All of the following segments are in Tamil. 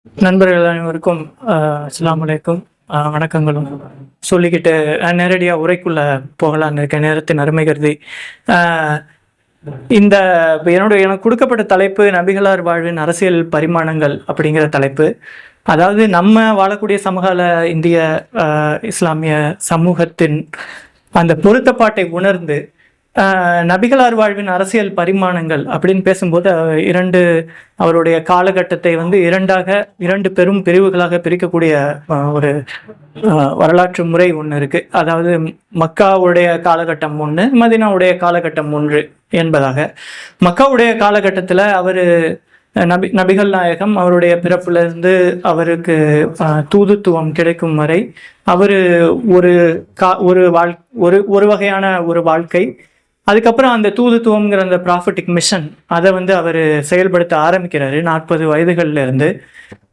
நண்பர்கள் அனைவருக்கும் அஸ்ஸலாமு அலைக்கும் வணக்கங்களும் சொல்லிக்கிட்டு நேரடியாக உரைக்குள்ள போகலான்னு இருக்க நேரத்தின் அருமை கருதி ஆஹ் இந்த எனக்கு கொடுக்கப்பட்ட தலைப்பு நபிகளார் வாழ்வின் அரசியல் பரிமாணங்கள் அப்படிங்கிற தலைப்பு. அதாவது நம்ம வாழக்கூடிய சமகால இந்திய இஸ்லாமிய சமூகத்தின் அந்த பொருத்தப்பாட்டை உணர்ந்து நபிகளார் வாழ்வின் அரசியல் பரிமாணங்கள் அப்படின்னு பேசும்போது அவருடைய காலகட்டத்தை இரண்டு பெரும் பிரிவுகளாக பிரிக்கக்கூடிய ஒரு வரலாற்று முறை ஒன்று இருக்கு. அதாவது மக்காவுடைய காலகட்டம் ஒன்று, மதீனாவுடைய காலகட்டம் ஒன்று என்பதாக. மக்காவுடைய காலகட்டத்தில் நபிகள் நாயகம் அவருடைய பிறப்பிலிருந்து அவருக்கு தூதுத்துவம் கிடைக்கும் வரை அவர் ஒரு வகையான ஒரு வாழ்க்கை. அதுக்கப்புறம் அந்த தூதுத்துவம்ங்கிற அந்த ப்ராஃபட்டிக் மிஷன் அதை அவர் செயல்படுத்த ஆரம்பிக்கிறாரு 40 வயதுகள்ல இருந்து.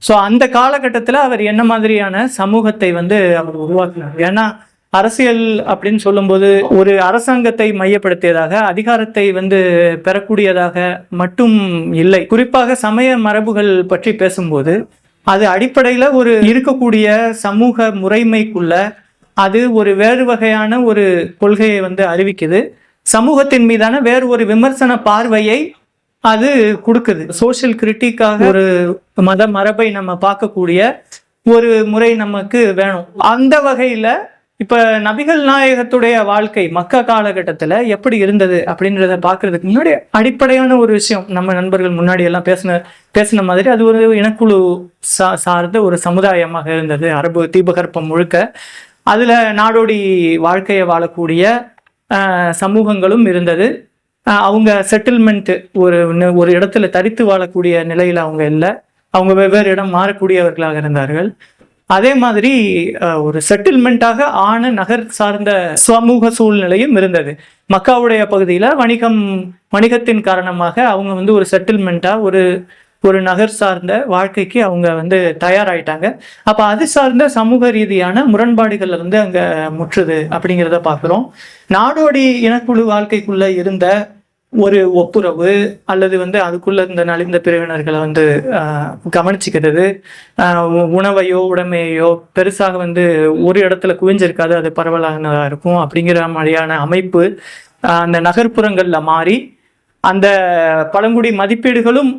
ஸோ அந்த காலகட்டத்தில் அவர் என்ன மாதிரியான சமூகத்தை அவர் உருவாக்கினார்? ஏன்னா அரசியல் அப்படின்னு சொல்லும்போது ஒரு அரசாங்கத்தை மையப்படுத்தியதாக, அதிகாரத்தை பெறக்கூடியதாக மட்டும் இல்லை. குறிப்பாக சமய மரபுகள் பற்றி பேசும்போது அது அடிப்படையில் ஒரு இருக்கக்கூடிய சமூக முறைமைக்குள்ள அது ஒரு வேறு வகையான ஒரு கொள்கையை அறிவிக்குது. சமூகத்தின் மீதான வேறு ஒரு விமர்சன பார்வையை அது கொடுக்குது. சோஷியல் கிரிட்டிக்காக ஒரு மத மரபை நம்ம பார்க்கக்கூடிய ஒரு முறை நமக்கு வேணும். அந்த வகையில இப்ப நபிகள் நாயகத்துடைய வாழ்க்கை மக்கா காலகட்டத்துல எப்படி இருந்தது அப்படின்றத பாக்குறதுக்கு முன்னாடி அடிப்படையான ஒரு விஷயம், நம்ம நண்பர்கள் முன்னாடி எல்லாம் பேசின மாதிரி அது ஒரு இனக்குழு சார்ந்த ஒரு சமுதாயமாக இருந்தது. அரபு தீபகற்பம் முழுக்க அதுல நாடோடி வாழ்க்கையை வாழக்கூடிய சமூகங்களும் இருந்தது. அவங்க செட்டில்மெண்ட் ஒரு இடத்துல தரித்து வாழக்கூடிய நிலையில அவங்க இல்லை, அவங்க வெவ்வேறு இடம் மாறக்கூடியவர்களாக இருந்தார்கள். அதே மாதிரி ஒரு செட்டில்மெண்ட்டாக ஆன நகர் சார்ந்த சமூக சூழ்நிலையும் இருந்தது. மக்காவுடைய பகுதியில வணிகத்தின் காரணமாக அவங்க ஒரு செட்டில்மெண்ட்டா ஒரு நகர் சார்ந்த வாழ்க்கைக்கு அவங்க தயாராயிட்டாங்க. அப்ப அது சார்ந்த சமூக ரீதியான முரண்பாடுகள் அங்க முற்றுது அப்படிங்கிறத பார்க்கிறோம். நாடோடி இனக்குழு வாழ்க்கைக்குள்ள இருந்த ஒரு ஒப்புரவு அல்லது அதுக்குள்ள இருந்த நலிந்த பிரிவினர்களை கவனிச்சுக்கிறது, உணவையோ உடைமையோ பெருசாக ஒரு இடத்துல குவிஞ்சிருக்காது, அது பரவலானதா இருக்கும் அப்படிங்கிற மாதிரியான அமைப்பு அந்த நகர்ப்புறங்கள்ல மாறி அந்த பழங்குடி மதிப்பீடுகளும்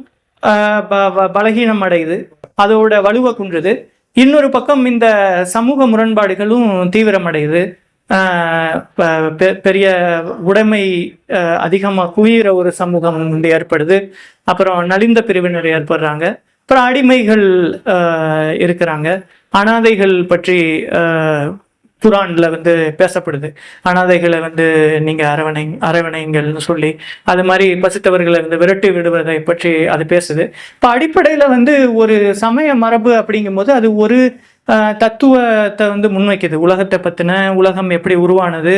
பலகீனம் அடையுது, அதோட வலுவை குன்றுது. இன்னொரு பக்கம் இந்த சமூக முரண்பாடுகளும் தீவிரமடையுது. பெரிய உடைமை அதிகமாக குவிகிற ஒரு சமூகம் ஏற்படுது. அப்புறம் நலிந்த பிரிவினர் ஏற்படுறாங்க. அப்புறம் அடிமைகள் இருக்கிறாங்க. அனாதைகள் பற்றி குரான்ல பேசப்படுது. அனாதைகளை நீங்க அரவணைங்கள்னு சொல்லி அது மாதிரி பசித்தவர்களை விரட்டி விடுவதை பற்றி அது பேசுது. இப்ப அடிப்படையில ஒரு சமய மரபு அப்படிங்கும் போது அது ஒரு தத்துவத்தை முன்வைக்குது. உலகத்தை பத்தின, உலகம் எப்படி உருவானது,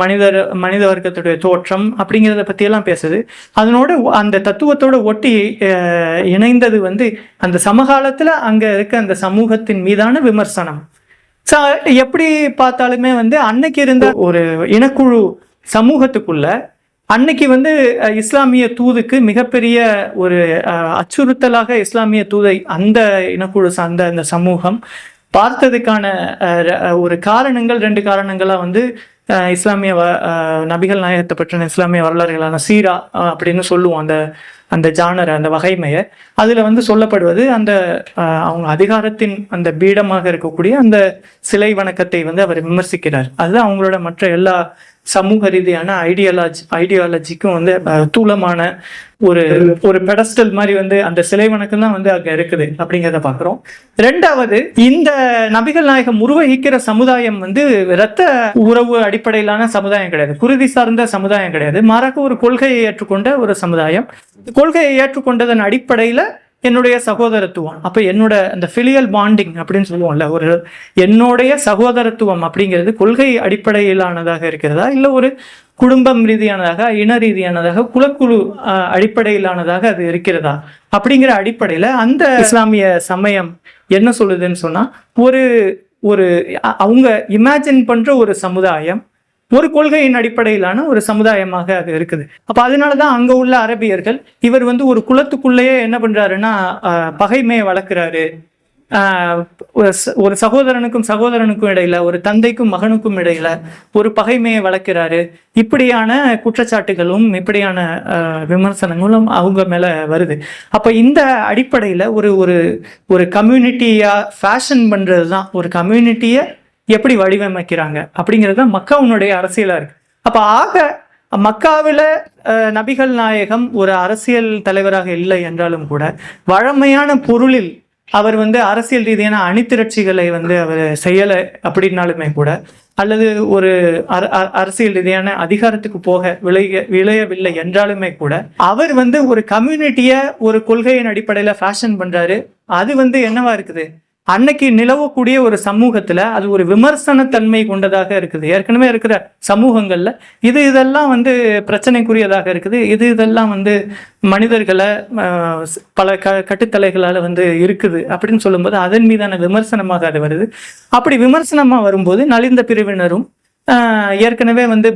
மனித வர்க்கத்துடைய தோற்றம் அப்படிங்கிறத பத்தி எல்லாம் பேசுது. அதனோட அந்த தத்துவத்தோட ஒட்டி இணைந்தது அந்த சமகாலத்துல அங்க இருக்க அந்த சமூகத்தின் மீதான விமர்சனம். எப்படி பார்த்தாலுமே அன்னைக்கு இருந்த ஒரு இனக்குழு சமூகத்துக்குள்ள அன்னைக்கு இஸ்லாமிய தூதுக்கு மிகப்பெரிய ஒரு அச்சுறுத்தலாக இஸ்லாமிய தூதை அந்த இனக்குழு சார்ந்த அந்த சமூகம் பார்த்ததுக்கான ஒரு காரணங்கள், 2 காரணங்களா இஸ்லாமிய நபிகள் நாயகத்தை பற்றின இஸ்லாமிய வரலாறுகளான சீரா அப்படின்னு சொல்லுவோம். அந்த ஜானர், அந்த வகைமையை அதுல சொல்லப்படுவது அவங்க அதிகாரத்தின் அந்த பீடமாக இருக்கக்கூடிய அந்த சிலை வணக்கத்தை அவர் விமர்சிக்கிறார். அதுதான் அவங்களோட மற்ற எல்லா சமூக ரீதியான ஐடியாலஜிக்கும் தூளமான ஒரு பெடஸ்டல் மாதிரி அந்த சிலை வணக்கம் தான் அங்க இருக்குது அப்படிங்கிறத பாக்குறோம். 2வது, இந்த நபிகள் நாயகம் உருவகிக்கிற சமுதாயம் இரத்த உறவு அடிப்படையிலான சமுதாயம் கிடையாது, குருதி சார்ந்த சமுதாயம் கிடையாது. மாறாக ஒரு கொள்கையை ஏற்றுக்கொண்ட ஒரு சமுதாயம். கொள்கையை ஏற்றுக்கொண்டதன் அடிப்படையில என்னுடைய சகோதரத்துவம், அப்ப என்னோட அந்த ஃபிலியல் பாண்டிங் அப்படின்னு சொல்லுவோம்ல, என்னுடைய சகோதரத்துவம் அப்படிங்கிறது கொள்கை அடிப்படையிலானதாக இருக்கிறதா, இல்லை ஒரு குடும்பம் ரீதியானதாக, இன ரீதியானதாக, குலக்குழு அடிப்படையிலானதாக அது இருக்கிறதா அப்படிங்கிற அடிப்படையில அந்த இஸ்லாமிய சமயம் என்ன சொல்லுதுன்னு சொன்னா, ஒரு அவங்க இமேஜின் பண்ற ஒரு சமுதாயம் ஒரு கொள்கையின் அடிப்படையிலான ஒரு சமுதாயமாக அது இருக்குது. அப்ப அதனாலதான் அங்க உள்ள அரபியர்கள் இவர் வந்து ஒரு குலத்துக்குள்ளேயே என்ன பண்றாருன்னா பகைமையை வளர்க்கிறாரு. ஒரு சகோதரனுக்கும் இடையில, ஒரு தந்தைக்கும் மகனுக்கும் இடையில ஒரு பகைமையை வளர்க்கிறாரு. இப்படியான குற்றச்சாட்டுகளும் இப்படியான விமர்சனங்களும் அவங்க மேல வருது. அப்ப இந்த அடிப்படையில ஒரு ஒரு ஒரு கம்யூனிட்டியா ஃபேஷன் பண்றதுதான், ஒரு கம்யூனிட்டியை எப்படி வடிவமைக்கிறாங்க அப்படிங்கிறது தான் மக்காவுடைய அரசியலா இருக்கு. அப்ப மக்காவில நபிகள் நாயகம் ஒரு அரசியல் தலைவராக இல்லை என்றாலும் கூட வழமையான பொருளில் அவர் வந்து அரசியல் ரீதியான அணிதிரட்சிகளை வந்து அவர் செய்யலை அப்படின்னாலுமே கூட, அல்லது ஒரு அரசியல் ரீதியான அதிகாரத்துக்கு போக விளையவில்லை என்றாலுமே கூட, அவர் வந்து ஒரு கம்யூனிட்டியை ஒரு கொள்கையின் அடிப்படையில ஃபேஷன் பண்றாரு. அது வந்து என்னவா இருக்குது, அன்னைக்கு நிலவக்கூடிய ஒரு சமூகத்துல அது ஒரு விமர்சனத்தன்மை கொண்டதாக இருக்குது. ஏற்கனவே இருக்கிற சமூகங்கள்ல இதெல்லாம் வந்து பிரச்சனைக்குரியதாக இருக்குது. இதெல்லாம் வந்து மனிதர்களை பல கட்டுத்தலைகளால வந்து இருக்குது அப்படின்னு சொல்லும்போது அதன் மீதான விமர்சனமாக அது வருது. அப்படி விமர்சனமா வரும்போது நலிந்த பிரிவினரும் ஏற்கனவே வந்து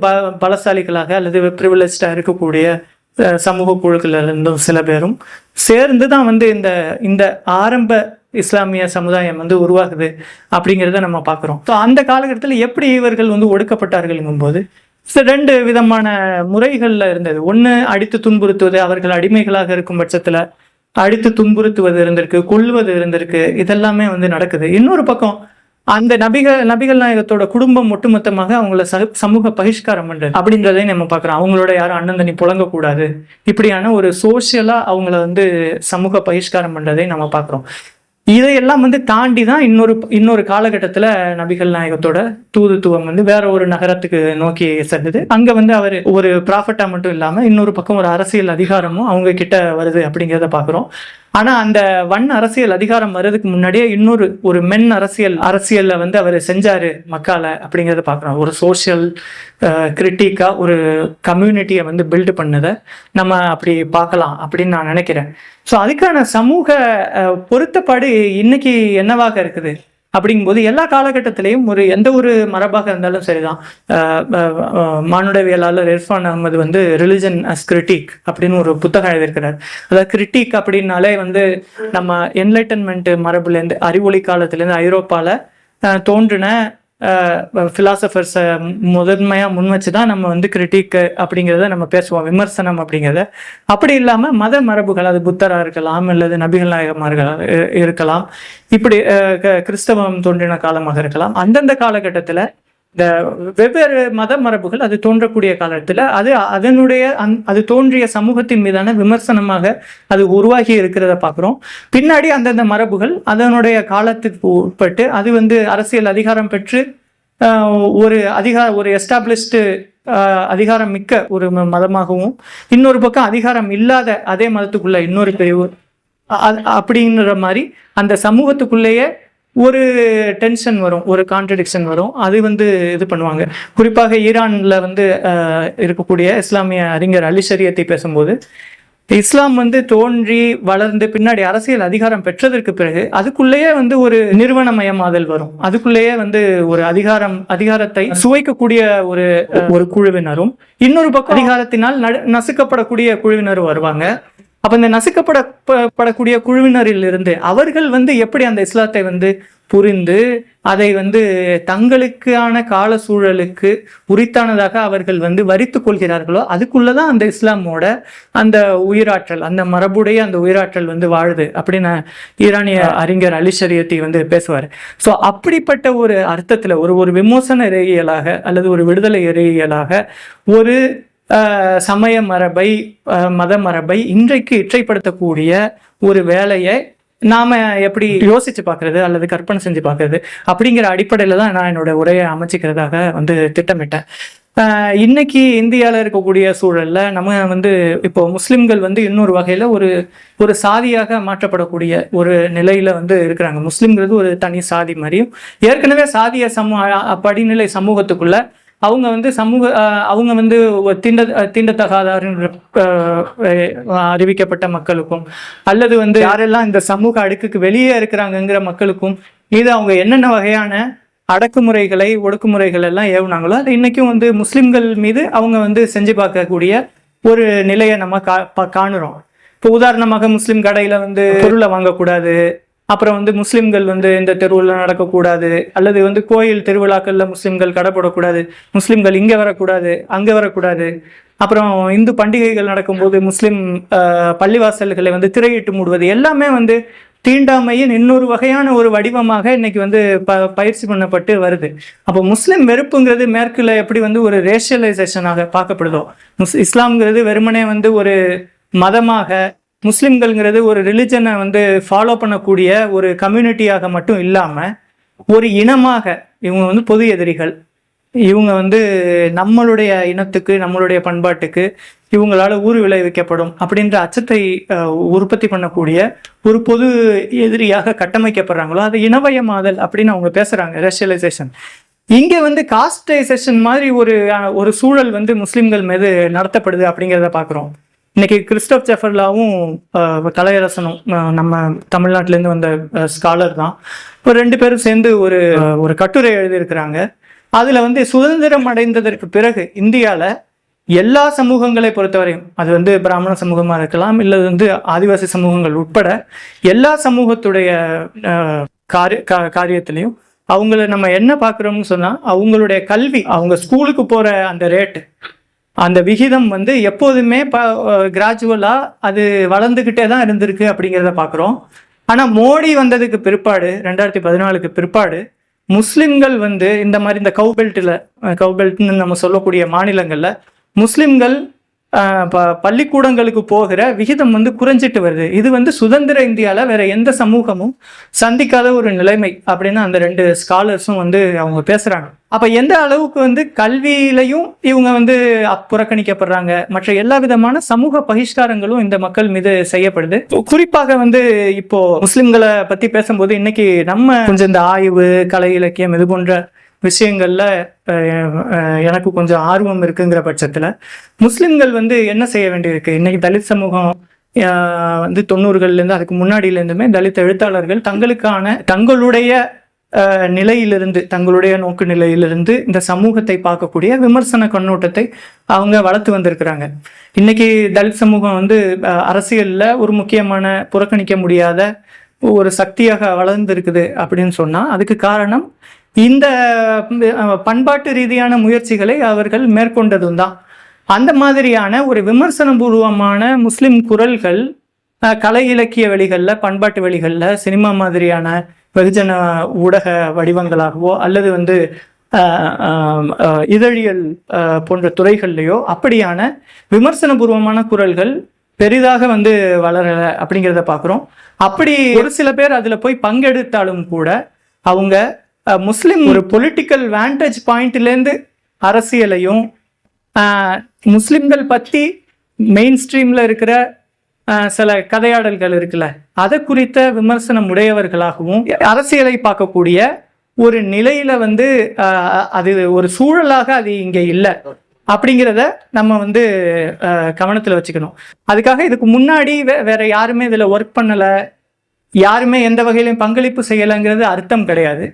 பலசாலிகளாக அல்லது பிரிவிலேஜ்டா இருக்கக்கூடிய சமூக குழுக்கள் இருந்தும் சில பேரும் சேர்ந்து தான் வந்து இந்த ஆரம்ப இஸ்லாமிய சமுதாயம் வந்து உருவாகுது அப்படிங்கிறத நம்ம பார்க்குறோம். ஸோ அந்த காலகட்டத்தில் எப்படி இவர்கள் வந்து ஒடுக்கப்பட்டார்கள்ங்கும் போது ரெண்டு விதமான முறைகளில் இருந்தது. ஒன்று அடித்து துன்புறுத்துவது, அவர்கள் அடிமைகளாக இருக்கும் பட்சத்தில் அடித்து துன்புறுத்துவது இருந்திருக்கு, கொல்வது இருந்திருக்கு, இதெல்லாமே வந்து நடக்குது. இன்னொரு பக்கம் அந்த நபிகள் நாயகத்தோட குடும்பம் ஒட்டுமொத்தமாக அவங்கள சமூக பகிஷ்காரம் பண்றது அப்படின்றதையும் நம்ம பார்க்குறோம். அவங்களோட யாரும் அண்ணன் தண்ணி புழங்கக்கூடாது, இப்படியான ஒரு சோசியலா அவங்கள வந்து சமூக பகிஷ்காரம் பண்றதை நம்ம பார்க்குறோம். இதையெல்லாம் வந்து தாண்டி தான் இன்னொரு காலகட்டத்தில் நபிகள் நாயகத்தோட தூதுத்துவம் வந்து வேற ஒரு நகரத்துக்கு நோக்கி செல்லுது. அங்க வந்து அவர் ஒரு ப்ராஃபட்டா மட்டும் இல்லாம இன்னொரு பக்கம் ஒரு அரசியல் அதிகாரமும் அவங்க கிட்ட வருது அப்படிங்கிறத பார்க்குறோம். ஆனா அந்த அரசியல் அதிகாரம் வர்றதுக்கு முன்னாடியே ஒரு மென் அரசியல்ல வந்து அவர் செஞ்சாரு மக்கால அப்படிங்கிறத பார்க்குறோம். ஒரு சோசியல் கிரிட்டிக்கா ஒரு கம்யூனிட்டியை வந்து பில்டு பண்ணதை நம்ம அப்படி பார்க்கலாம் அப்படின்னு நான் நினைக்கிறேன். ஸோ அதுக்கான சமூக பொருத்தப்பாடு இன்னைக்கு என்னவாக இருக்குது அப்படிங்கும்போது எல்லா காலகட்டத்திலையும் எந்த ஒரு மரபாக இருந்தாலும் சரிதான். மானுடவியலாளர் இர்ஃபான் அகமது வந்து ரிலிஜன் அஸ் கிரிட்டிக் அப்படின்னு ஒரு புத்தகம் எழுதியிருக்கிறார். அதாவது கிரிட்டிக் அப்படின்னாலே வந்து நம்ம என்லைட்டன்மெண்ட் மரபுலேருந்து, அறிவொளி காலத்திலேருந்து ஐரோப்பால தோன்றின பிலாசபர்ஸை முதன்மையாக முன் வச்சு தான் நம்ம வந்து கிரிட்டிக் அப்படிங்கிறத நம்ம பேசுவோம், விமர்சனம் அப்படிங்கிறத. அப்படி இல்லாமல் மத மரபுகள், அது புத்தராக இருக்கலாம் அல்லது நபிகள் நாயகமார்களாக இருக்கலாம், இப்படி கிறிஸ்தவம் தோன்றின காலமாக இருக்கலாம். அந்தந்த காலகட்டத்தில் இந்த வெவ்வேறு மத மரபுகள் அது தோன்றக்கூடிய காலத்தில் அது தோன்றிய சமூகத்தின் மீதான விமர்சனமாக அது உருவாகி இருக்கிறத பார்க்குறோம். பின்னாடி அந்தந்த மரபுகள் அதனுடைய காலத்துக்கு உட்பட்டு அது வந்து அரசியல் அதிகாரம் பெற்று ஒரு எஸ்டாப்ளிஷ்டு அதிகாரம் மிக்க ஒரு மதமாகவும், இன்னொரு பக்கம் அதிகாரம் இல்லாத அதே மதத்துக்குள்ள இன்னொரு பிரிவு அப்படிங்கிற மாதிரி அந்த சமூகத்துக்குள்ளேயே ஒரு டென்ஷன் வரும், ஒரு கான்ட்ரடிக்ஷன் வரும். அது வந்து இது பண்ணுவாங்க. குறிப்பாக ஈரான்ல வந்து இருக்கக்கூடிய இஸ்லாமிய அறிஞர் அலி ஷரியத்தை பேசும்போது, இஸ்லாம் வந்து தோன்றி வளர்ந்து பின்னாடி அரசியல் அதிகாரம் பெற்றதற்கு பிறகு அதுக்குள்ளேயே வந்து ஒரு நிறுவனமயமாதல் வரும். அதுக்குள்ளேயே வந்து ஒரு அதிகாரத்தை சுவைக்கக்கூடிய ஒரு குழுவினரும், இன்னொரு பக்கம் அதிகாரத்தினால் நசுக்கப்படக்கூடிய குழுவினரும் வருவாங்க. அப்ப இந்த நசுக்கப்படக்கூடிய குழுவினரில் இருந்து அவர்கள் வந்து எப்படி அந்த இஸ்லாத்தை வந்து புரிந்து அதை வந்து தங்களுக்கான கால சூழலுக்கு உரித்தானதாக அவர்கள் வந்து வரித்து கொள்கிறார்களோ அதுக்குள்ளதான் அந்த இஸ்லாமோட அந்த உயிராற்றல், அந்த மரபுடைய அந்த உயிராற்றல் வந்து வாழுது அப்படின்னு ஈரானிய அறிஞர் அலி ஷரியத்தி வந்து பேசுவார். ஸோ அப்படிப்பட்ட ஒரு அர்த்தத்துல ஒரு விமோசன இறையியலாக அல்லது ஒரு விடுதலை இறையியலாக ஒரு சமய மரபை, மத மரபை இன்றைக்கு இற்றைப்படுத்தக்கூடிய ஒரு வேலையை நாம எப்படி யோசிச்சு பார்க்கறது அல்லது கற்பனை செஞ்சு பார்க்கறது அப்படிங்கிற அடிப்படையில தான் நான் என்னோட உரையை அமைச்சிக்கிறதாக வந்து திட்டமிட்டேன். இன்னைக்கு இந்தியாவில் இருக்கக்கூடிய சூழல்ல நம்ம வந்து இப்போ முஸ்லிம்கள் வந்து இன்னொரு வகையில ஒரு சாதியாக மாற்றப்படக்கூடிய ஒரு நிலையில வந்து இருக்கிறாங்க. முஸ்லிம்ங்கிறது ஒரு தனி சாதி மாதிரியும், ஏற்கனவே சாதிய படிநிலை சமூகத்துக்குள்ள அவங்க வந்து தீண்டத்தகாதார் அறிவிக்கப்பட்ட மக்களுக்கும் அல்லது வந்து யாரெல்லாம் இந்த சமூக அடுக்குக்கு வெளியே இருக்கிறாங்கங்கிற மக்களுக்கும் இது அவங்க என்னென்ன வகையான அடக்குமுறைகளை ஒடுக்குமுறைகள் எல்லாம் ஏவுனாங்களோ அது இன்னைக்கும் வந்து முஸ்லிம்கள் மீது அவங்க வந்து செஞ்சு பார்க்கக்கூடிய ஒரு நிலையை நம்ம காணுறோம். இப்போ உதாரணமாக முஸ்லிம் கடையில வந்து பொருளை வாங்கக்கூடாது, அப்புறம் வந்து முஸ்லிம்கள் வந்து இந்த தெருவில் நடக்கக்கூடாது, அல்லது வந்து கோயில் திருவிழாக்கள்ல முஸ்லிம்கள் கடைப்படக்கூடாது, முஸ்லிம்கள் இங்கே வரக்கூடாது அங்கே வரக்கூடாது. அப்புறம் இந்து பண்டிகைகள் நடக்கும்போது முஸ்லிம் பள்ளிவாசல்களை வந்து திரையிட்டு மூடுவது எல்லாமே வந்து தீண்டாமையின் இன்னொரு வகையான ஒரு வடிவமாக இன்னைக்கு வந்து பயிற்சி பண்ணப்பட்டு வருது. அப்போ முஸ்லிம் வெறுப்புங்கிறது மேற்குல எப்படி வந்து ஒரு ரேஷியலைசேஷனாக பார்க்கப்படுதோ, இஸ்லாம்ங்கிறது வெறுமனே வந்து ஒரு மதமாக, முஸ்லிம்கள்ங்கிறது ஒரு ரிலிஜனை வந்து ஃபாலோ பண்ணக்கூடிய ஒரு கம்யூனிட்டியாக மட்டும் இல்லாமல் ஒரு இனமாக இவங்க வந்து பொது எதிரிகள், இவங்க வந்து நம்மளுடைய இனத்துக்கு நம்மளுடைய பண்பாட்டுக்கு இவங்களால ஊறு விளைவிக்கப்படும் அப்படின்ற அச்சத்தை உற்பத்தி பண்ணக்கூடிய ஒரு பொது எதிரியாக கட்டமைக்கப்படுறாங்களோ அது இனவயமாதல் அப்படின்னு அவங்க பேசுறாங்க, ரேஷியலைசேஷன். இங்கே வந்து காஸ்டைசேஷன் மாதிரி ஒரு சூழல் வந்து முஸ்லிம்கள் மீது நடத்தப்படுது அப்படிங்கிறத பார்க்குறோம். இன்னைக்கு கிறிஸ்டோப் ஜெஃபர்லாவும் கலையரசனும் நம்ம தமிழ்நாட்டிலேருந்து வந்த ஸ்காலர் தான். இப்போ 2 பேரும் சேர்ந்து ஒரு கட்டுரை எழுதியிருக்கிறாங்க. அதில் வந்து சுதந்திரம் அடைந்ததற்கு பிறகு இந்தியாவில் எல்லா சமூகங்களை பொறுத்தவரையும், அது வந்து பிராமண சமூகமாக இருக்கலாம், இல்லை வந்து ஆதிவாசி சமூகங்கள் உட்பட எல்லா சமூகத்துடைய காரியத்திலையும் அவங்கள நம்ம என்ன பார்க்குறோம்னு சொன்னால் அவங்களுடைய கல்வி, அவங்க ஸ்கூலுக்கு போகிற அந்த ரேட்டு, அந்த விகிதம் வந்து எப்போதுமே கிராஜுவலாக அது வளர்ந்துக்கிட்டே தான் இருந்திருக்கு அப்படிங்கிறத பார்க்குறோம். ஆனால் மோடி வந்ததுக்கு பிற்பாடு 2014க்கு பிற்பாடு முஸ்லிம்கள் வந்து இந்த மாதிரி இந்த கவுபெல்ட்னு நம்ம சொல்லக்கூடிய மாநிலங்களில் முஸ்லிம்கள் பள்ளிக்கூடங்களுக்கு போகிற விகிதம் வந்து குறைஞ்சிட்டு வருது. இது வந்து சுதந்திர இந்தியாவில் வேற எந்த சமூகமும் சந்திக்காத ஒரு நிலைமை அப்படின்னு அந்த 2 ஸ்காலர்ஸும் வந்து அவங்க பேசுறாங்க. அப்ப எந்த அளவுக்கு வந்து கல்வியிலையும் இவங்க வந்து புறக்கணிக்கப்படுறாங்க, மற்ற எல்லா விதமான சமூக பகிஷ்காரங்களும் இந்த மக்கள் மீது செய்யப்படுது. குறிப்பாக வந்து இப்போ முஸ்லிம்களை பத்தி பேசும்போது இன்னைக்கு நம்ம கொஞ்சம் இந்த ஆய்வு, கலை இலக்கியம் இது போன்ற விஷயங்கள்ல எனக்கு கொஞ்சம் ஆர்வம் இருக்குங்கிற பட்சத்துல முஸ்லிம்கள் வந்து என்ன செய்ய வேண்டியிருக்கு. இன்னைக்கு தலித் சமூகம் வந்து 90கள்லேருந்து அதுக்கு முன்னாடியிலேருந்துமே தலித் எழுத்தாளர்கள் தங்களுடைய நிலையிலிருந்து, தங்களுடைய நோக்கு நிலையிலிருந்து இந்த சமூகத்தை பார்க்கக்கூடிய விமர்சன கண்ணோட்டத்தை அவங்க வளர்த்து வந்திருக்கிறாங்க. இன்னைக்கு தலித் சமூகம் வந்து அரசியல்ல ஒரு முக்கியமான புறக்கணிக்க முடியாத ஒரு சக்தியாக வளர்ந்துருக்குது அப்படின்னு சொன்னா அதுக்கு காரணம் இந்த பண்பாட்டு ரீதியான முயற்சிகளை அவர்கள் மேற்கொண்டதும் தான். அந்த மாதிரியான ஒரு விமர்சன பூர்வமான முஸ்லிம் குரல்கள் கலை இலக்கிய வழிகளில், பண்பாட்டு வழிகளில், சினிமா மாதிரியான வெகுஜன ஊடக வடிவங்களாகவோ அல்லது வந்து இதழியல் போன்ற துறைகள்லையோ அப்படியான விமர்சன பூர்வமான குரல்கள் பெரிதாக வந்து வளரலை அப்படிங்கிறத பார்க்குறோம். அப்படி ஒரு சில பேர் அதில் போய் பங்கெடுத்தாலும் கூட அவங்க முஸ்லிம் ஒரு பொலிட்டிக்கல் வேண்டேஜ் பாயிண்ட்லேருந்து அரசியலையும் முஸ்லிம்கள் பற்றி மெயின் ஸ்ட்ரீமில் இருக்கிற சில கதையாடல்கள் இருக்குல்ல அதை குறித்த விமர்சனம் உடையவர்களாகவும் அரசியலை பார்க்கக்கூடிய ஒரு நிலையில வந்து அது ஒரு சூழலாக அது இங்கே இல்லை அப்படிங்கிறத நம்ம வந்து கவனத்தில் வச்சுக்கணும். அதுக்காக இதுக்கு முன்னாடி வேற யாருமே இதில் ஒர்க் பண்ணலை, யாருமே எந்த வகையிலையும் பங்களிப்பு செய்யலைங்கிறது அர்த்தம் கிடையாது.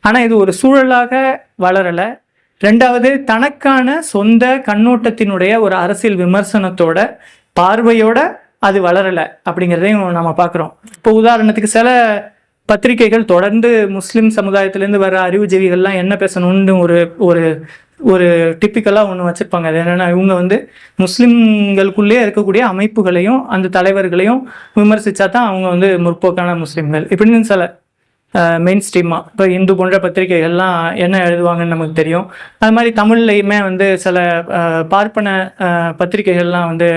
ஆனால் இது ஒரு சூழலாக வளரலை. 2வது, தனக்கான சொந்த கண்ணோட்டத்தினுடைய ஒரு அரசியல் விமர்சனத்தோட பார்வையோட அது வளரலை அப்படிங்கிறதையும் நம்ம பார்க்குறோம். இப்போ உதாரணத்துக்கு சில பத்திரிகைகள் தொடர்ந்து முஸ்லிம் சமுதாயத்திலேருந்து வர அறிவுஜீவிகள்லாம் என்ன பேசணும்னு ஒரு ஒரு டிப்பிக்கலாக ஒன்று வச்சுருப்பாங்க. அது என்னென்னா, இவங்க வந்து முஸ்லிம்களுக்குள்ளே இருக்கக்கூடிய அமைப்புகளையும் அந்த தலைவர்களையும் விமர்சித்தா தான் அவங்க வந்து முற்போக்கான முஸ்லிம்கள் இப்படின்னு சில மெயின் ஸ்ட்ரீமாக இப்போ இந்து போன்ற பத்திரிகைகள்லாம் என்ன எழுதுவாங்கன்னு நமக்கு தெரியும். அது மாதிரி தமிழ்லையுமே வந்து சில பார்ப்பன பத்திரிகைகள்லாம் வந்து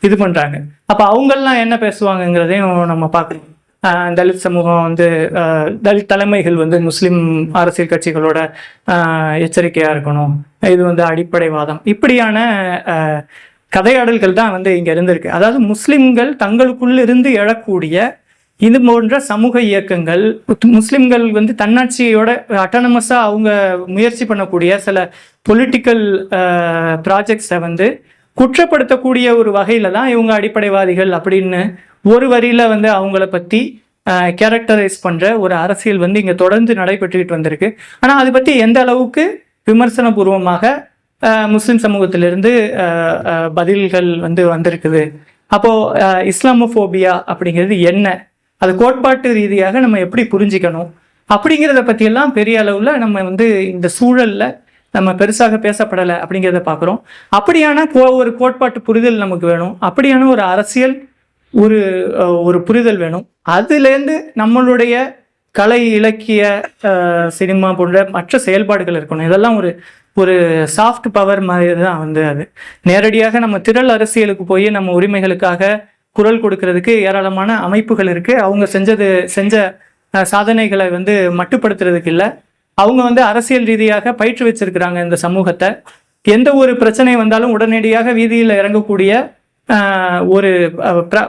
இது பண்ணுறாங்க. அப்போ அவங்கெல்லாம் என்ன பேசுவாங்கங்கிறதையும் நம்ம பார்க்கணும். தலித் சமூகம் வந்து தலித் தலைமைகள் வந்து முஸ்லிம் அரசியல் கட்சிகளோட எச்சரிக்கையாக இருக்கணும், இது வந்து அடிப்படைவாதம், இப்படியான கதையாடல்கள் தான் வந்து இங்கே இருந்திருக்கு. அதாவது முஸ்லிம்கள் தங்களுக்குள்ளிருந்து எழக்கூடிய இது போன்ற சமூக இயக்கங்கள், முஸ்லிம்கள் வந்து தன்னாட்சியோட அட்டானமஸாக அவங்க முயற்சி பண்ணக்கூடிய சில பொலிட்டிக்கல் ப்ராஜெக்ட்ஸை வந்து குற்றப்படுத்தக்கூடிய ஒரு வகையில் தான் இவங்க அடிப்படைவாதிகள் அப்படின்னு ஒரு வரியில் வந்து அவங்கள பற்றி கேரக்டரைஸ் பண்ணுற ஒரு அரசியல் வந்து இங்கே தொடர்ந்து நடைபெற்றுக்கிட்டு வந்திருக்கு. ஆனால் அதை பற்றி எந்த அளவுக்கு விமர்சனபூர்வமாக முஸ்லீம் சமூகத்திலிருந்து பதில்கள் வந்து வந்திருக்குது. அப்போது இஸ்லாமோஃபோபியா அப்படிங்கிறது என்ன, அது கோட்பாட்டு ரீதியாக நம்ம எப்படி புரிஞ்சிக்கணும் அப்படிங்கிறத பற்றியெல்லாம் பெரிய அளவில் நம்ம வந்து இந்த சூழலில் நம்ம பெருசாக பேசப்படலை அப்படிங்கிறத பார்க்குறோம். அப்படியான ஒரு கோட்பாட்டு புரிதல் நமக்கு வேணும், அப்படியான ஒரு அரசியல் ஒரு புரிதல் வேணும். அதுலேருந்து நம்மளுடைய கலை, இலக்கிய, சினிமா போன்ற மற்ற செயல்பாடுகள் இருக்கணும். இதெல்லாம் ஒரு சாஃப்ட் பவர் மாதிரி தான் வந்து அது. நேரடியாக நம்ம திரள் அரசியலுக்கு போய் நம்ம உரிமைகளுக்காக குரல் கொடுக்கறதுக்கு ஏராளமான அமைப்புகள் இருக்குது. அவங்க செஞ்ச சாதனைகளை வந்து மட்டுப்படுத்துறதுக்கு இல்லை, அவங்க வந்து அரசியல் ரீதியாக பயிற்று வச்சிருக்கிறாங்க இந்த சமூகத்தை. எந்த ஒரு பிரச்சனை வந்தாலும் உடனடியாக வீதியில் இறங்கக்கூடிய ஒரு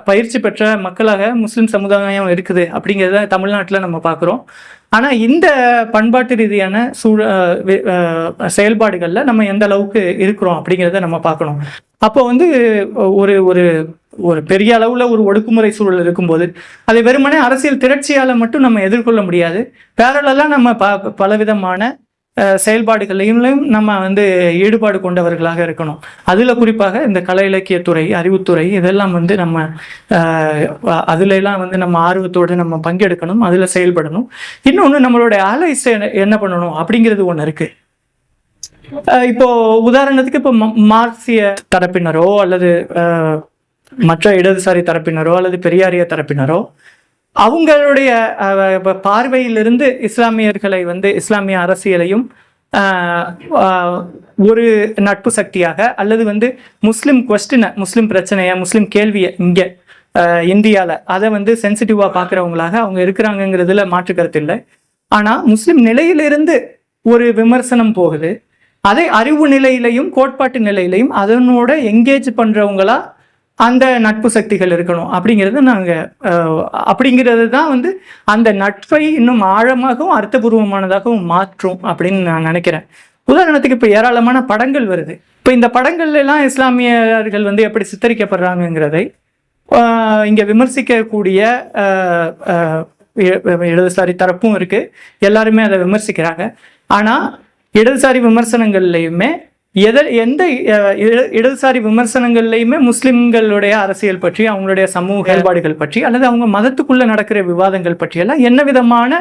பயிற்சி பெற்ற மக்களாக முஸ்லீம் சமுதாயம் இருக்குது அப்படிங்கிறத தமிழ்நாட்டில் நம்ம பார்க்குறோம். ஆனால் இந்த பண்பாட்டு ரீதியான செயல்பாடுகளில் நம்ம எந்த அளவுக்கு இருக்கிறோம் அப்படிங்கிறத நம்ம பார்க்கணும். அப்போ வந்து ஒரு ஒரு ஒரு பெரிய அளவில் ஒரு ஒடுக்குமுறை சூழல் இருக்கும்போது அதை வெறுமனே அரசியல் திரட்சியால் மட்டும் நம்ம எதிர்கொள்ள முடியாது. பேரலெல்லாம் நம்ம பலவிதமான செயல்பாடுகளையும் நம்ம வந்து ஈடுபாடு கொண்டவர்களாக இருக்கணும். அதில் குறிப்பாக இந்த கலை இலக்கியத்துறை, அறிவுத்துறை, இதெல்லாம் வந்து நம்ம அதுலெல்லாம் வந்து நம்ம ஆர்வத்தோடு நம்ம பங்கெடுக்கணும், அதில் செயல்படணும். இன்னொன்று, நம்மளுடைய அலைஸ் என்ன பண்ணணும் அப்படிங்கிறது ஒன்று இருக்கு. இப்போ உதாரணத்துக்கு இப்போ மார்க்சிய தரப்பினரோ அல்லது மற்ற இடதுசாரி தரப்பினரோ அல்லது பெரியாரிய தரப்பினரோ அவங்களுடைய பார்வையிலிருந்து இஸ்லாமியர்களை வந்து இஸ்லாமிய அரசியலையும் ஒரு நட்பு சக்தியாக அல்லது வந்து முஸ்லீம் பிரச்சனையை, முஸ்லீம் கேள்வியை இங்கே இந்தியாவில் அதை வந்து சென்சிட்டிவாக பார்க்குறவங்களாக அவங்க இருக்கிறாங்கங்கிறதுல மாற்று கருத்து இல்லை. ஆனால் முஸ்லீம் நிலையிலிருந்து ஒரு விமர்சனம் போகுது, அதை அறிவு நிலையிலையும் கோட்பாட்டு நிலையிலையும் அதனோட எங்கேஜ் பண்ணுறவங்களா அந்த நட்பு சக்திகள் இருக்கணும் அப்படிங்கிறது தான் வந்து அந்த நட்பை இன்னும் ஆழமாகவும் அர்த்தபூர்வமானதாகவும் மாற்றும் அப்படின்னு நான் நினைக்கிறேன். உதாரணத்துக்கு இப்போ ஏராளமான படங்கள் வருது. இப்போ இந்த படங்கள்ல எல்லாம் இஸ்லாமியர்கள் வந்து எப்படி சித்தரிக்கப்படுறாங்கிறதை இங்கே விமர்சிக்கக்கூடிய இடதுசாரி தரப்பும் இருக்குது, எல்லாருமே அதை விமர்சிக்கிறாங்க. ஆனால் இடதுசாரி விமர்சனங்கள்லையுமே எந்த இடதுசாரி விமர்சனங்கள்லையுமே முஸ்லிம்களுடைய அரசியல் பற்றி, அவங்களுடைய சமூக செயல்பாடுகள் பற்றி அல்லது அவங்க மதத்துக்குள்ள நடக்கிற விவாதங்கள் பற்றியெல்லாம் என்ன விதமான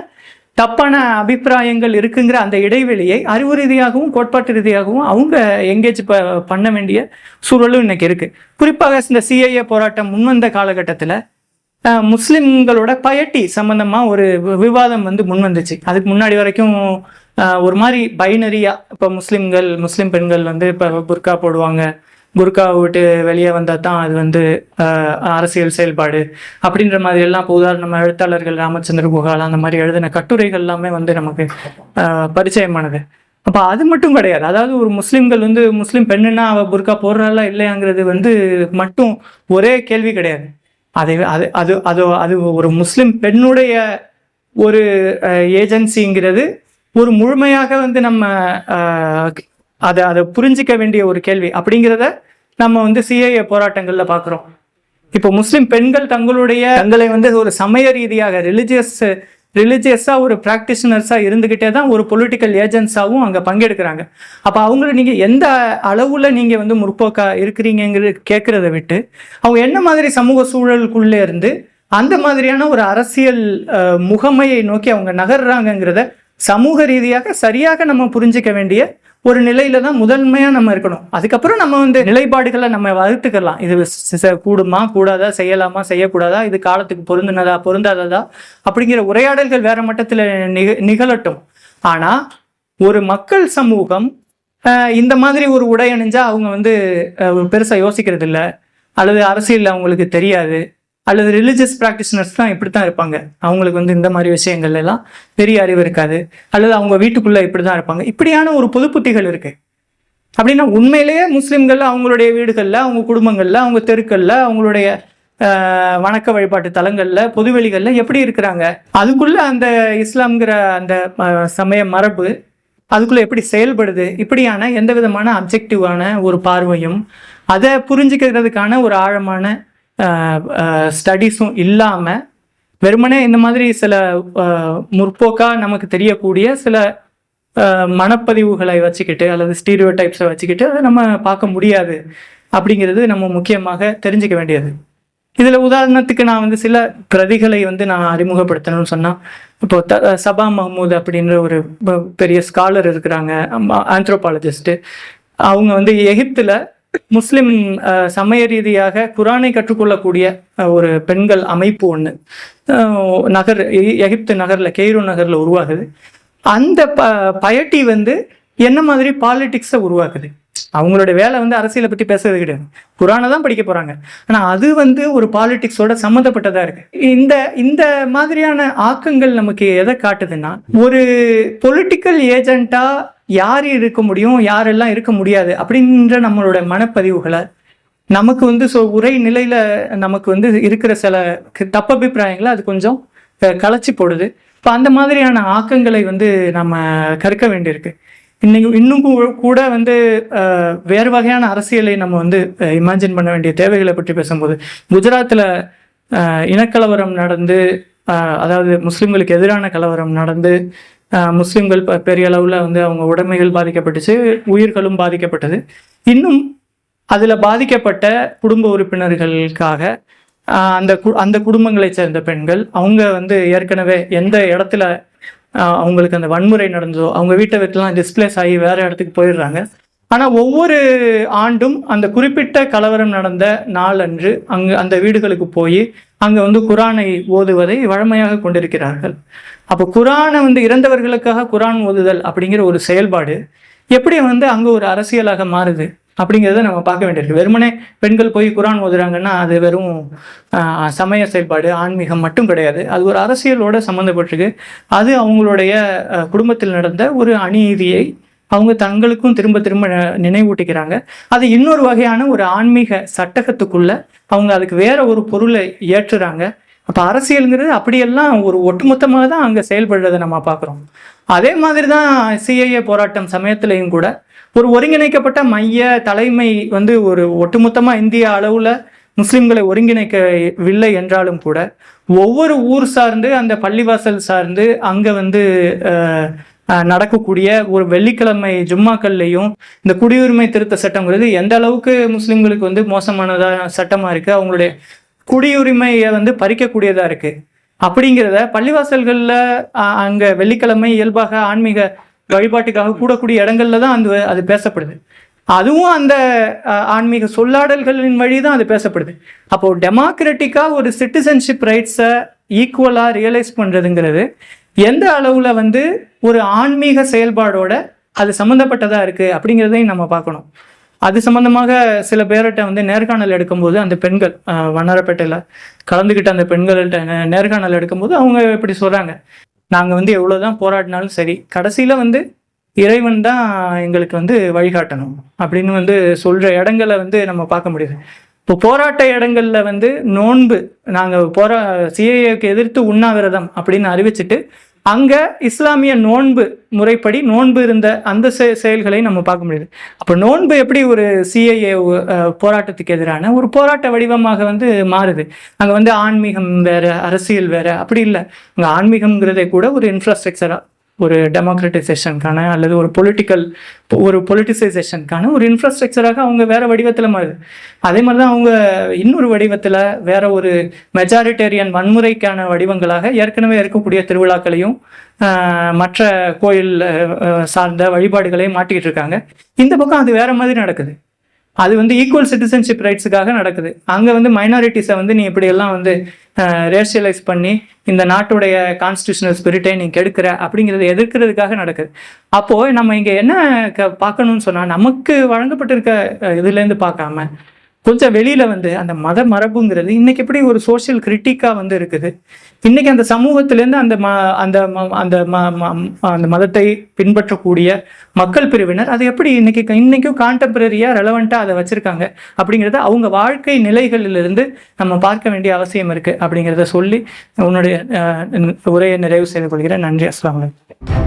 தப்பான அபிப்பிராயங்கள் இருக்குங்கிற அந்த இடைவெளியை அறிவு ரீதியாகவும் கோட்பாட்டு ரீதியாகவும் அவங்க எங்கேஜ் பண்ண வேண்டிய சூழலும் இன்னைக்கு இருக்கு. குறிப்பாக இந்த சிஐஏ போராட்டம் முன்வந்த காலகட்டத்தில் முஸ்லிம்களோட பயட்டி சம்பந்தமா ஒரு விவாதம் வந்து முன்வந்துச்சு. அதுக்கு முன்னாடி வரைக்கும் ஒரு மாதிரி பைனரியா, இப்போ முஸ்லீம் பெண்கள் வந்து இப்போ புர்கா போடுவாங்க, புர்காவை விட்டு வெளியே வந்தால் தான் அது வந்து அரசியல் செயல்பாடு அப்படின்ற மாதிரி எல்லாம். இப்போ உதாரணமாக எழுத்தாளர்கள் ராமச்சந்திர குஹாலா அந்த மாதிரி எழுதின கட்டுரைகள் எல்லாமே வந்து நமக்கு பரிச்சயமானது. அப்போ அது மட்டும் கிடையாது. அதாவது ஒரு முஸ்லீம்கள் வந்து முஸ்லீம் பெண்ணுன்னா அவள் புர்கா போடுறாளா இல்லையாங்கிறது வந்து மட்டும் ஒரே கேள்வி கிடையாது. அது ஒரு முஸ்லீம் பெண்ணுடைய ஒரு ஏஜென்சிங்கிறது ஒரு முழுமையாக வந்து நம்ம அதை புரிஞ்சிக்க வேண்டிய ஒரு கேள்வி அப்படிங்கிறத நம்ம வந்து சிஐஏ போராட்டங்களில் பார்க்குறோம். இப்போ முஸ்லீம் பெண்கள் தங்களை வந்து ஒரு சமய ரீதியாக ரிலிஜியஸாக ஒரு ப்ராக்டிஷனர்ஸாக இருந்துக்கிட்டே தான் ஒரு பொலிட்டிக்கல் ஏஜென்ட்ஸாகவும் அங்கே பங்கெடுக்கிறாங்க. அப்போ அவங்கள நீங்கள் எந்த அளவில் நீங்கள் வந்து முற்போக்கா இருக்கிறீங்கிறது கேட்குறத விட்டு அவங்க என்ன மாதிரி சமூக சூழலுக்குள்ளே இருந்து அந்த மாதிரியான ஒரு அரசியல் முகமையை நோக்கி அவங்க நகர்றாங்கங்கிறத சமூக ரீதியாக சரியாக நம்ம புரிஞ்சிக்க வேண்டிய ஒரு நிலையில தான் முதன்மையாக நம்ம இருக்கணும். அதுக்கப்புறம் நம்ம வந்து நிலைப்பாடுகளை நம்ம வகுத்துக்கலாம். இது கூடுமா கூடாதா, செய்யலாமா செய்யக்கூடாதா, இது காலத்துக்கு பொருந்தாததா அப்படிங்கிற உரையாடல்கள் வேற மட்டத்தில் நிகழட்டும். ஆனால் ஒரு மக்கள் சமூகம் இந்த மாதிரி ஒரு உடை அணிஞ்சா அவங்க வந்து பெருசாக யோசிக்கிறது இல்லை, அல்லது அரசியல் அவங்களுக்கு தெரியாது, அல்லது ரிலிஜியஸ் ப்ராக்டிஷனர்ஸ் தான் இப்படி தான் இருப்பாங்க, அவங்களுக்கு வந்து இந்த மாதிரி விஷயங்கள் எல்லாம் பெரிய அறிவு இருக்காது, அல்லது அவங்க வீட்டுக்குள்ளே இப்படி தான் இருப்பாங்க, இப்படியான ஒரு பொது புத்திகள் இருக்கு. அப்படின்னா உண்மையிலேயே முஸ்லீம்கள் அவங்களுடைய வீடுகளில், அவங்க குடும்பங்களில், அவங்க தெருக்களில், அவங்களுடைய வணக்க வழிபாட்டு தலங்களில், பொதுவெளிகளில் எப்படி இருக்கிறாங்க, அதுக்குள்ள அந்த இஸ்லாம்ங்கிற அந்த சமய மரபு அதுக்குள்ளே எப்படி செயல்படுது, இப்படியான எந்த விதமான அப்ஜெக்டிவான ஒரு பார்வையும் அதை புரிஞ்சுக்கிறதுக்கான ஒரு ஆழமான ஸ்டடீஸும் இல்லாமல் வெறுமனே இந்த மாதிரி சில முற்போக்கா நமக்கு தெரியக்கூடிய சில மனப்பதிவுகளை வச்சுக்கிட்டு அல்லது ஸ்டீரியோ டைப்ஸை வச்சுக்கிட்டு அதை நம்ம பார்க்க முடியாது அப்படிங்கிறது நம்ம முக்கியமாக தெரிஞ்சுக்க வேண்டியது. இதில் உதாரணத்துக்கு நான் வந்து சில பிரதிகளை வந்து நான் அறிமுகப்படுத்தணும்னு சொன்னால், இப்போ சபா மஹமூத் அப்படின்ற ஒரு பெரிய ஸ்காலர் இருக்கிறாங்க, ஆந்த்ரோபாலஜிஸ்ட்டு. அவங்க வந்து எகிப்தில் முஸ்லிம் சமய ரீதியாக குரானை கற்றுக்கொள்ளக்கூடிய ஒரு பெண்கள் அமைப்பு ஒன்று எகிப்து நகரில், கெய்ரோ நகரில் உருவாகுது. அந்த பயட்டி வந்து என்ன மாதிரி பாலிடிக்ஸை உருவாக்குது. அவங்களுடைய வேலை வந்து அரசியலை பற்றி பேசுறது கிடையாது, குரானை தான் படிக்க போகிறாங்க. ஆனால் அது வந்து ஒரு பாலிடிக்ஸோட சம்மந்தப்பட்டதாக இருக்கு. இந்த மாதிரியான ஆக்கங்கள் நமக்கு எதை காட்டுதுன்னா, ஒரு பொலிட்டிக்கல் ஏஜென்ட்டாக யார் இருக்க முடியும், யாரெல்லாம் இருக்க முடியாது அப்படின்ற நம்மளோட மனப்பதிவுகளை நமக்கு வந்து உரை நிலையில் நமக்கு வந்து இருக்கிற சில தப்பபிப்பிராயங்களை அது கொஞ்சம் கலைச்சி போடுது. இப்போ அந்த மாதிரியான ஆக்கங்களை வந்து நம்ம கற்க வேண்டியிருக்கு. இன்னும் கூட வந்து வேறு வகையான அரசியலை நம்ம வந்து இமேஜின் பண்ண வேண்டிய தேவைகளை பற்றி பேசும்போது, குஜராத்தில் இனக்கலவரம் நடந்து, அதாவது முஸ்லீம்களுக்கு எதிரான கலவரம் நடந்து, முஸ்லீம்கள் பெரிய அளவில் வந்து அவங்க உடைமைகள் பாதிக்கப்பட்டுச்சு, உயிர்களும் பாதிக்கப்பட்டது. இன்னும் அதில் பாதிக்கப்பட்ட குடும்ப உறுப்பினர்களுக்காக அந்த குடும்பங்களை சேர்ந்த பெண்கள் அவங்க வந்து ஏற்கனவே எந்த இடத்துல அவங்களுக்கு அந்த வன்முறை நடந்ததோ அவங்க வீட்டை விட்டுலாம் டிஸ்பிளேஸ் ஆகி வேற இடத்துக்கு போயிடுறாங்க. ஆனால் ஒவ்வொரு ஆண்டும் அந்த குறிப்பிட்ட கலவரம் நடந்த நாளன்று அந்த வீடுகளுக்கு போய் அங்கே வந்து குரானை ஓதுவதை வழமையாக கொண்டிருக்கிறார்கள். அப்போ குரானை வந்து இறந்தவர்களுக்காக குரான் ஓதுதல் அப்படிங்கிற ஒரு செயல்பாடு எப்படி வந்து அங்கே ஒரு அரசியலாக மாறுது அப்படிங்கிறத நம்ம பார்க்க வேண்டியிருக்கு. வெறுமனே பெண்கள் போய் குரான் ஓதுறாங்கன்னா அது வெறும் சமய செயல்பாடு, ஆன்மீகம் மட்டும் கிடையாது, அது ஒரு அரசியலோட சம்மந்தப்பட்டிருக்கு. அது அவங்களுடைய குடும்பத்தில் நடந்த ஒரு அநீதியை அவங்க தங்களுக்கும் திரும்ப திரும்ப நினைவூட்டிக்கிறாங்க. அது இன்னொரு வகையான ஒரு ஆன்மீக சட்டகத்துக்குள்ள அவங்க அதுக்கு வேற ஒரு பொருளை ஏற்றுறாங்க. அப்போ அரசியலுங்கிறது அப்படியெல்லாம் ஒரு ஒட்டுமொத்தமாக தான் அங்கே செயல்படுறதை நம்ம பார்க்குறோம். அதே மாதிரி தான் சிஐஏ போராட்டம் சமயத்திலையும் கூட ஒரு ஒருங்கிணைக்கப்பட்ட மைய தலைமை வந்து ஒரு ஒட்டுமொத்தமாக இந்திய அளவில் முஸ்லிம்களை ஒருங்கிணைக்கவில்லை என்றாலும் கூட ஒவ்வொரு ஊர் சார்ந்து அந்த பள்ளிவாசல் சார்ந்து அங்கே வந்து நடக்கக்கூடிய ஒரு வெள்ளிக்கிழமை ஜும்மாக்கள்லையும் இந்த குடியுரிமை திருத்த சட்டங்கிறது எந்த அளவுக்கு முஸ்லிம்களுக்கு வந்து மோசமானதாக சட்டமாக இருக்குது, அவங்களுடைய குடியுரிமையை வந்து பறிக்கக்கூடியதாக இருக்குது அப்படிங்கிறத பள்ளிவாசல்களில் அங்கே வெள்ளிக்கிழமை இயல்பாக ஆன்மீக வழிபாட்டுக்காக கூடக்கூடிய இடங்கள்ல தான் அது பேசப்படுது. அதுவும் அந்த ஆன்மீக சொல்லாடல்களின் வழி தான் அது பேசப்படுது. அப்போ டெமோக்ராட்டிக்காக ஒரு சிட்டிசன்ஷிப் ரைட்ஸை ஈக்குவலாக ரியலைஸ் பண்ணுறதுங்கிறது எந்த அளவில் வந்து ஒரு ஆன்மீக செயல்பாடோட அது சம்மந்தப்பட்டதாக இருக்குது அப்படிங்கிறதையும் நம்ம பார்க்கணும். அது சம்மந்தமாக சில பேர்கிட்ட வந்து நேர்காணல் எடுக்கும்போது அந்த பெண்கள் வண்ணாரப்பேட்டையில் கலந்துக்கிட்ட அந்த பெண்கள்கிட்ட நேர்காணல் எடுக்கும்போது அவங்க இப்படி சொல்கிறாங்க, நாங்கள் வந்து எவ்வளோதான் போராடினாலும் சரி கடைசியில் வந்து இறைவன் தான் எங்களுக்கு வந்து வழிகாட்டணும் அப்படின்னு வந்து சொல்கிற இடங்களை வந்து நம்ம பார்க்க முடியுது. இப்போ போராட்ட இடங்களில் வந்து நோன்பு நாங்கள் சிஏஏக்கு எதிர்த்து உண்ணாவிரதம் அப்படின்னு அறிவிச்சுட்டு அங்கே இஸ்லாமிய நோன்பு முறைப்படி நோன்பு இருந்த அந்த செயல்களை நம்ம பார்க்க முடியுது. அப்போ நோன்பு எப்படி ஒரு சிஏஏ போராட்டத்துக்கு எதிரான ஒரு போராட்ட வடிவமாக வந்து மாறுது. அங்கே வந்து ஆன்மீகம் வேற, அரசியல் வேற, அப்படி இல்லை. அங்கே ஆன்மீகம்ங்கிறதே கூட ஒரு இன்ஃப்ராஸ்ட்ரக்சராக, ஒரு டெமோக்ரட்டிசேஷனுக்கான அல்லது ஒரு பொலிட்டிசைசேஷனுக்கான ஒரு இன்ஃப்ராஸ்ட்ரக்சராக அவங்க வேற வடிவத்தில் மாறுது. அதே மாதிரி தான் அவங்க இன்னொரு வடிவத்தில் வேற ஒரு மெஜாரிட்டேரியன் வன்முறைக்கான வடிவங்களாக ஏற்கனவே இருக்கக்கூடிய திருவிழாக்களையும் மற்ற கோயில் சார்ந்த வழிபாடுகளையும் மாட்டிக்கிட்டு இருக்காங்க. இந்த பக்கம் அது வேற மாதிரி நடக்குது. அது வந்து ஈக்குவல் சிட்டிசன்ஷிப் ரைட்ஸுக்காக நடக்குது. அங்கே வந்து மைனாரிட்டிஸை வந்து நீ இப்படியெல்லாம் வந்து ரேஷியலைஸ் பண்ணி இந்த நாட்டுடைய கான்ஸ்டியூஷனல் ஸ்பிரிட்டை நீ கெடுக்கிற அப்படிங்கிறத எதிர்க்கிறதுக்காக நடக்குது. அப்போது நம்ம இங்கே என்ன பார்க்கணும்னு சொன்னால், நமக்கு வழங்கப்பட்டிருக்க இதுலேருந்து பார்க்காம கொஞ்சம் வெளியில் வந்து அந்த மத மரபுங்கிறது இன்னைக்கு எப்படி ஒரு சோஷியல் கிரிட்டிக்காக வந்து இருக்குது. இன்னைக்கு அந்த சமூகத்திலேருந்து அந்த மதத்தை பின்பற்றக்கூடிய மக்கள் பிரிவினர் அதை எப்படி இன்னைக்கும் கான்டெம்பரரியாக ரெலவெண்ட்டாக அதை வச்சுருக்காங்க அப்படிங்கிறத அவங்க வாழ்க்கை நிலைகளிலிருந்து நம்ம பார்க்க வேண்டிய அவசியம் இருக்குது அப்படிங்கிறத சொல்லி உன்னுடைய உரையை நிறைவு செய்து கொள்கிறேன். நன்றி. அஸ்ஸலாமு அலைக்கும்.